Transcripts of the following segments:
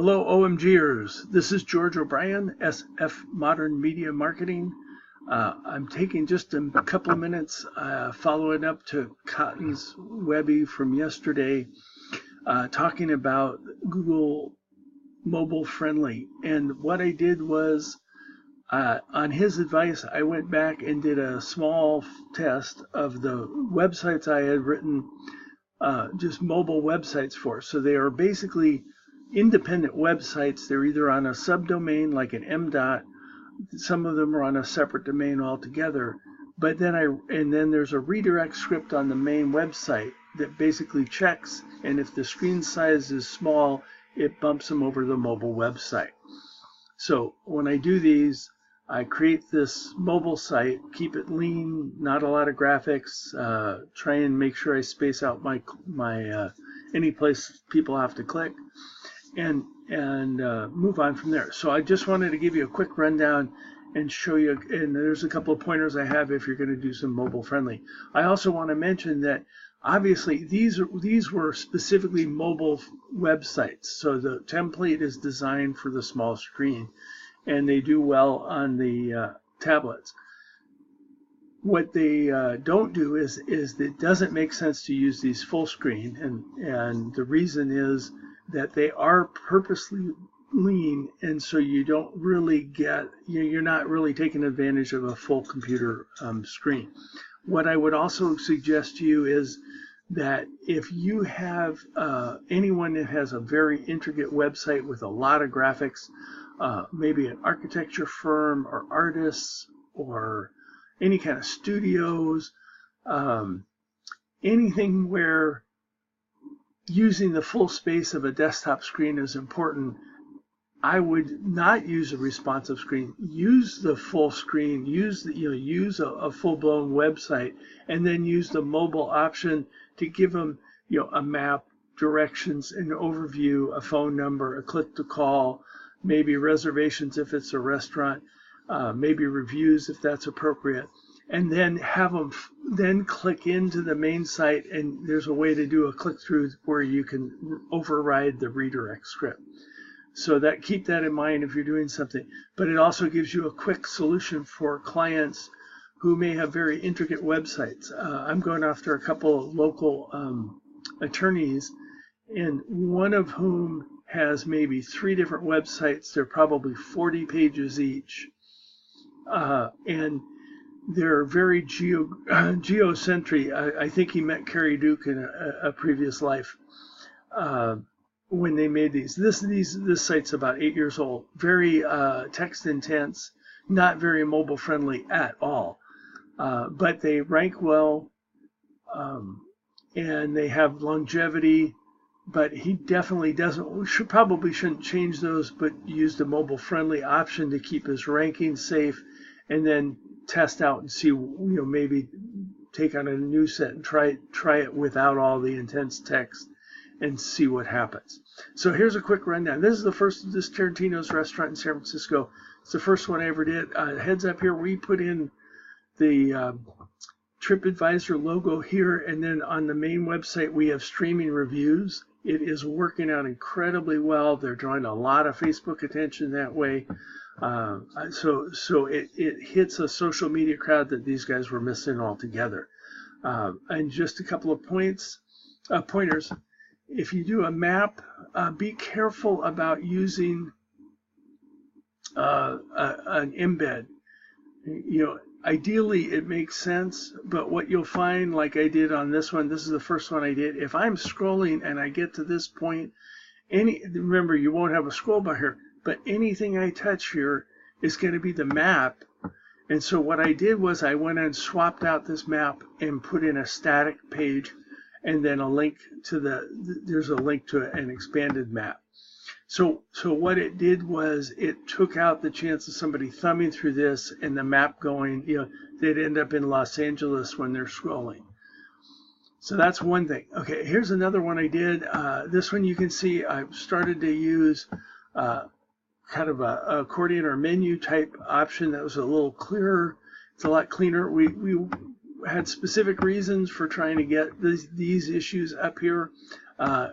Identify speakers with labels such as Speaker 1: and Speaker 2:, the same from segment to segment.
Speaker 1: Hello, OMGers. This is George O'Brien, SF Modern Media Marketing. I'm taking just a couple of minutes following up to Cotton's Webby from yesterday, talking about Google Mobile Friendly. And what I did was, on his advice, I went back and did a small test of the websites I had written, just mobile websites for. So they are basically independent websites. They're either on a subdomain like an M. Some of them are on a separate domain altogether. But then there's a redirect script on the main website that basically checks, and if the screen size is small, it bumps them over to the mobile website. So when I do these, I create this mobile site, keep it lean, not a lot of graphics, try and make sure I space out my any place people have to click, and move on from there. So I just wanted to give you a quick rundown and show you, and there's a couple of pointers I have if you're going to do some mobile friendly. I also want to mention that obviously these were specifically mobile websites, so the template is designed for the small screen, and they do well on the tablets. What they don't do is it doesn't make sense to use these full screen, and the reason is that they are purposely lean, and so you don't really get, you're not really taking advantage of a full computer screen. What I would also suggest to you is that if you have anyone that has a very intricate website with a lot of graphics, maybe an architecture firm or artists or any kind of studios, anything where using the full space of a desktop screen is important, I would not use a responsive screen. Use the full screen. Use a full-blown website, and then use the mobile option to give them a map, directions, an overview, a phone number, a click to call, maybe reservations if it's a restaurant, maybe reviews if that's appropriate, and then have them then click into the main site, and there's a way to do a click-through where you can override the redirect script. So keep that in mind if you're doing something. But it also gives you a quick solution for clients who may have very intricate websites. I'm going after a couple of local attorneys, and one of whom has maybe 3 different websites. They're probably 40 pages each, and they're very geocentric. I think he met Carrie Duke in a previous life when they made these. This site's about 8 years old. Very text intense, not very mobile friendly at all. But they rank well, and they have longevity. But he definitely probably shouldn't change those, but use the mobile friendly option to keep his ranking safe, and then test out and see, maybe take on a new set and try it without all the intense text and see what happens. So here's a quick rundown. This is this Tarantino's restaurant in San Francisco. It's the first one I ever did. Heads up here, we put in the TripAdvisor logo here, and then on the main website we have streaming reviews. It is working out incredibly well. They're drawing a lot of Facebook attention that way. So it hits a social media crowd that these guys were missing altogether. And just a couple of pointers. If you do a map, be careful about using an embed. Ideally it makes sense, but what you'll find, like I did on this one, this is the first one I did, if I'm scrolling and I get to this point, remember you won't have a scroll bar here, but anything I touch here is going to be the map. And so what I did was I went and swapped out this map and put in a static page, and then a link to there's a link to an expanded map. So what it did was it took out the chance of somebody thumbing through this and the map going, they'd end up in Los Angeles when they're scrolling. So that's one thing. Okay, here's another one I did. This one you can see I started to use kind of a accordion or menu type option that was a little clearer. It's a lot cleaner. We had specific reasons for trying to get these issues up here.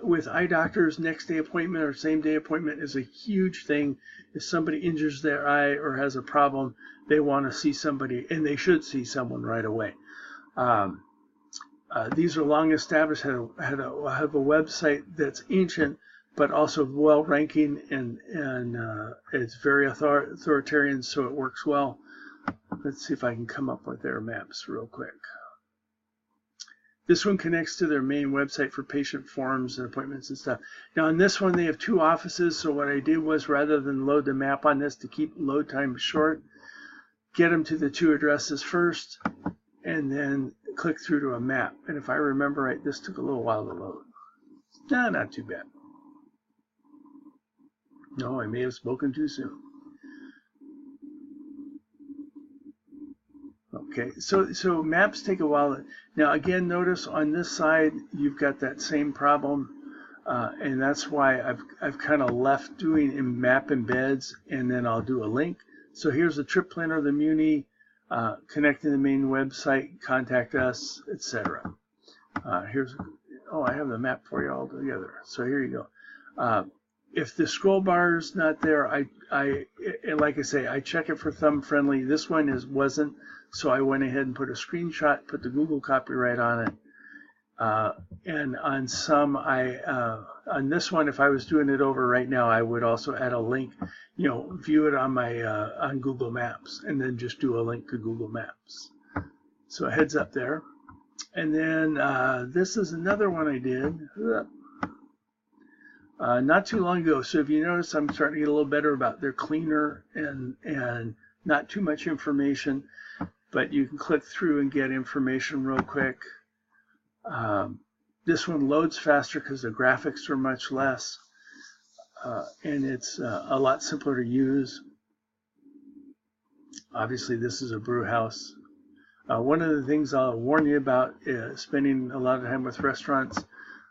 Speaker 1: With eye doctors, next day appointment or same day appointment is a huge thing. If somebody injures their eye or has a problem, they want to see somebody, and they should see someone right away. These are long established, have a website that's ancient, but also well ranking, and it's very authoritarian, so it works well. Let's see if I can come up with their maps real quick. This one connects to their main website for patient forms and appointments and stuff. Now on this one, they have 2 offices, so what I did was, rather than load the map on this to keep load time short, get them to the 2 addresses first, and then click through to a map. And if I remember right, this took a little while to load. Nah, not too bad. No, I may have spoken too soon. Okay, so maps take a while. Now again, notice on this side you've got that same problem, and that's why I've kind of left doing in map embeds, and then I'll do a link. So here's the trip planner, the Muni, connecting the main website, contact us, etc. I have the map for you all together. So here you go. If the scroll bar is not there, like I say, I check it for thumb friendly. This one wasn't, so I went ahead and put a screenshot, put the Google copyright on it. And on some, on this one, if I was doing it over right now, I would also add a link, view it on my on Google Maps, and then just do a link to Google Maps. So a heads up there. And then this is another one I did not too long ago. So if you notice, I'm starting to get a little better about they're cleaner and not too much information, but you can click through and get information real quick. This one loads faster because the graphics are much less, and it's a lot simpler to use. Obviously, this is a brew house. One of the things I'll warn you about is spending a lot of time with restaurants.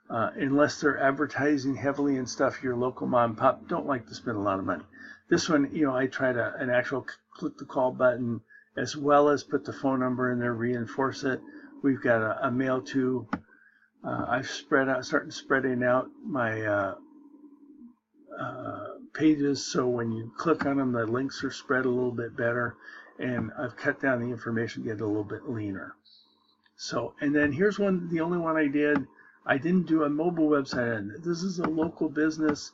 Speaker 1: Unless they're advertising heavily and stuff, your local mom and pop don't like to spend a lot of money. This one, I tried an actual click the call button, as well as put the phone number in there, reinforce it. We've got a mail to. I've started spreading out my pages, so when you click on them, the links are spread a little bit better, and I've cut down the information, get it a little bit leaner. So, and then here's the only one I did. I didn't do a mobile website on it. This is a local business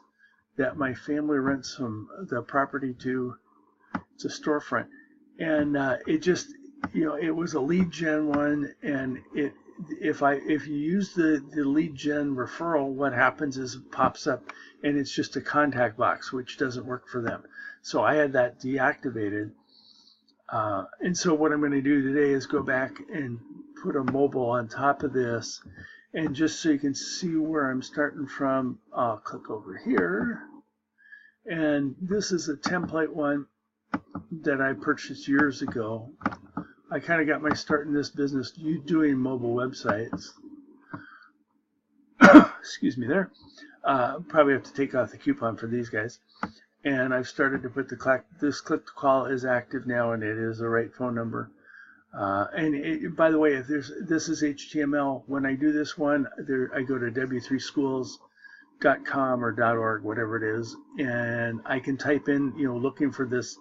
Speaker 1: that my family rents the property to. It's a storefront, and it just, it was a lead gen one, and if you use the lead gen referral, what happens is it pops up, and it's just a contact box, which doesn't work for them. So I had that deactivated, and so what I'm going to do today is go back and put a mobile on top of this. And just so you can see where I'm starting from, I'll click over here. And this is a template one that I purchased years ago. I kind of got my start in this business doing mobile websites. Excuse me there. Probably have to take off the coupon for these guys. And I've started to put this click to call is active now, and it is the right phone number. By the way, this is HTML. When I do this one, I go to w3schools.com or .org, whatever it is, and I can type in, looking for this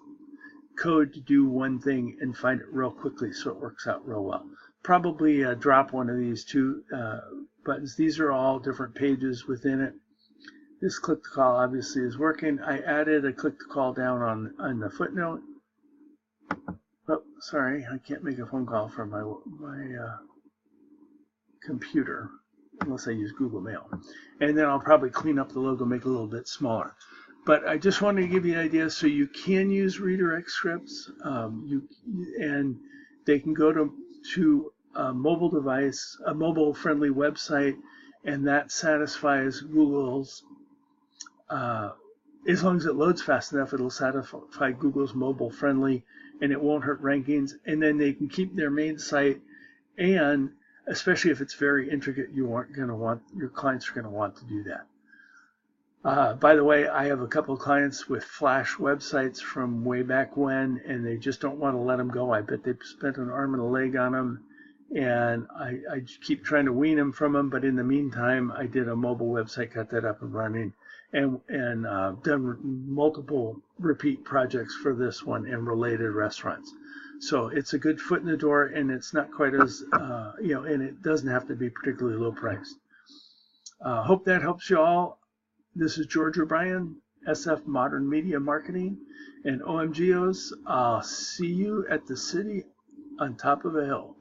Speaker 1: code to do one thing and find it real quickly, so it works out real well. Probably drop one of these 2 buttons. These are all different pages within it. This click to call obviously is working. I added a click to call down on the footnote. Oh, sorry, I can't make a phone call from my computer unless I use Google Mail. And then I'll probably clean up the logo, make it a little bit smaller. But I just wanted to give you an idea, so you can use redirect scripts, and they can go to a mobile device, a mobile-friendly website, and that satisfies Google's. As long as it loads fast enough, it'll satisfy Google's mobile-friendly, and it won't hurt rankings. And then they can keep their main site, and especially if it's very intricate, your clients are going to want to do that. By the way, I have a couple of clients with Flash websites from way back when, and they just don't want to let them go. I bet they've spent an arm and a leg on them, and I keep trying to wean them from them. But in the meantime, I did a mobile website, got that up and running, and done multiple repeat projects for this one and related restaurants. So it's a good foot in the door, and it's not quite as and it doesn't have to be particularly low priced. Hope that helps you all. This is George O'Brien, SF Modern Media Marketing, and OMGOs. I'll see you at the city on top of a hill.